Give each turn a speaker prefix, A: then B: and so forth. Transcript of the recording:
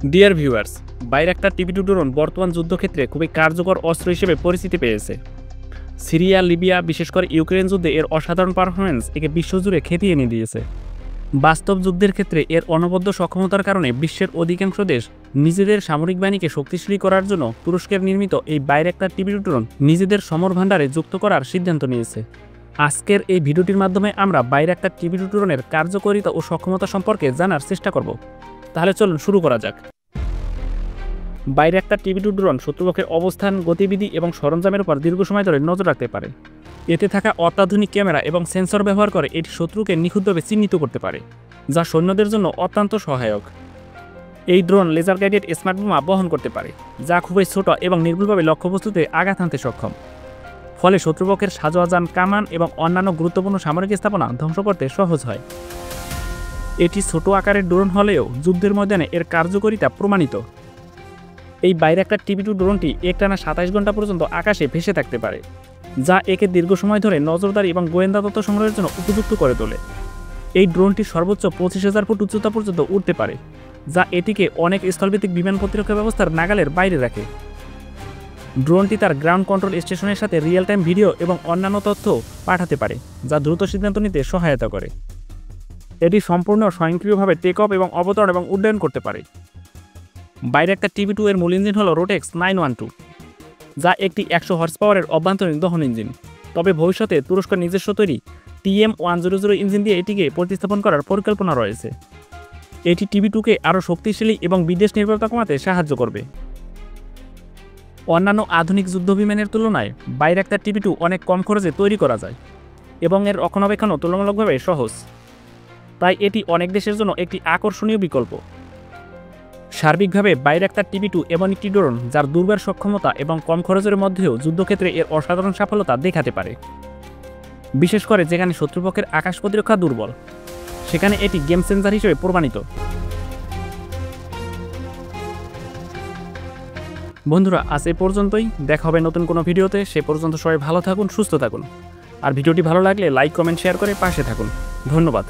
A: Dear viewers, Bayraktar টিভি-2 drone বর্তমান যুদ্ধক্ষেত্রে খুবই কার্যকর অস্ত্র হিসেবে পরিচিতি পেয়েছে। সিরিয়া, লিবিয়া, বিশেষ করে ইউক্রেন যুদ্ধে এর অসাধারণ পারফরম্যান্স একে বিশ্বজুড়ে খ্যাতি এনে দিয়েছে। বাস্তব যুদ্ধের ক্ষেত্রে এর অনবদ্য সক্ষমতার কারণে বিশ্বের অধিকাংশ দেশ নিজেদের সামরিক বাহিনীকে শক্তিশালী করার জন্য তুরস্কের নির্মিত এই বাইরাক্তার টিভি-2 ড্রোন নিজেদের সমর ভাণ্ডারে যুক্ত করার সিদ্ধান্ত নিয়েছে। আজকের এই ভিডিওটির মাধ্যমে আমরা বাইরাক্তার টিভি-2 ড্রোনের কার্যকারিতা ও সক্ষমতা সম্পর্কে জানার চেষ্টা করব। তাহলে চলুন শুরু করা যাক। বাইরাক্তার টিভি-2 ড্রোন শত্রুপক্ষের অবস্থান, গতিবিধি এবং সরঞ্জামের উপর দীর্ঘ সময় ধরে নজর রাখতে পারে। এতে থাকা অত্যাধুনিক ক্যামেরা এবং সেন্সর ব্যবহার করে এটি শত্রুকে নিখুঁতভাবে চিহ্নিত করতে পারে, যা সৈন্যদের জন্য অত্যন্ত সহায়ক। এই ড্রোন লেজার গাইডেড স্মার্ট বোমা বহন করতে পারে, যা খুবই ছোট এবং নির্ভুলভাবে লক্ষ্যবস্তুতে আঘাত হানতে সক্ষম। ফলে শত্রুপক্ষের সাজোয়াজান, কামান এবং অন্যান্য গুরুত্বপূর্ণ সামরিক স্থাপনা ধ্বংস করতে সহজ হয়। এটি ছোট আকারের ড্রোন হলেও যুদ্ধের ময়দানে এর কার্যকারিতা প্রমাণিত। এই বাইরাক্তার টিভি-2 ড্রোনটি একটানা 27 ঘন্টা পর্যন্ত আকাশে ভেসে থাকতে পারে, যা একে দীর্ঘ সময় ধরে নজরদারি এবং গোয়েন্দা তথ্য সংগ্রহের জন্য উপযুক্ত করে তোলে। এই ড্রোনটি সর্বোচ্চ 25,000 ফুট উচ্চতা পর্যন্ত উঠতে পারে, যা এটিকে অনেক স্থলভিত্তিক বিমান প্রতিরক্ষা ব্যবস্থার নাগালের বাইরে রাখে। ড্রোনটি তার গ্রাউন্ড কন্ট্রোল স্টেশনের সাথে রিয়েল টাইম ভিডিও এবং অন্যান্য তথ্য পাঠাতে পারে, যা দ্রুত সিদ্ধান্ত নিতে সহায়তা করে। এটি সম্পূর্ণ স্বয়ংক্রিয়ভাবে টেক অফ এবং অবতরণ এবং উড্ডয়ন করতে পারে। বাইরাক্তার টিভি-2 এর মূল ইঞ্জিন হল রোটেক্স 912, যা একটি 100 হর্স পাওয়ারের অভ্যন্তরীণ দহন ইঞ্জিন। তবে ভবিষ্যতে তুরস্কের নিজস্ব তৈরি TM100 ইঞ্জিন দিয়ে এটিকে প্রতিস্থাপন করার পরিকল্পনা রয়েছে। এটি টিভি-2কে আরও শক্তিশালী এবং বিদেশ নির্ভরতা কমাতে সাহায্য করবে। অন্যান্য আধুনিক যুদ্ধবিমানের তুলনায় বাইরাক্তার টিভি-2 অনেক কম খরচে তৈরি করা যায় এবং এর রক্ষণাবেক্ষণও তুলনামূলকভাবে সহজ। তাই এটি অনেক দেশের জন্য একটি আকর্ষণীয় বিকল্প। সার্বিকভাবে বাইরাক্তার টিভি-2 এমন একটি ড্রোন যার দুর্বার সক্ষমতা এবং কম খরচের মধ্যেও যুদ্ধক্ষেত্রে এর অসাধারণ সাফল্যতা দেখাতে পারে। বিশেষ করে যেখানে শত্রুপক্ষের আকাশ প্রতিরক্ষা দুর্বল, সেখানে এটি গেম চেঞ্জার হিসেবে প্রমাণিত। বন্ধুরা, আজ এই পর্যন্তই। দেখা হবে নতুন কোনো ভিডিওতে। সে পর্যন্ত সবাই ভালো থাকুন, সুস্থ থাকুন। আর ভিডিওটি ভালো লাগলে লাইক, কমেন্ট, শেয়ার করে পাশে থাকুন। ধন্যবাদ।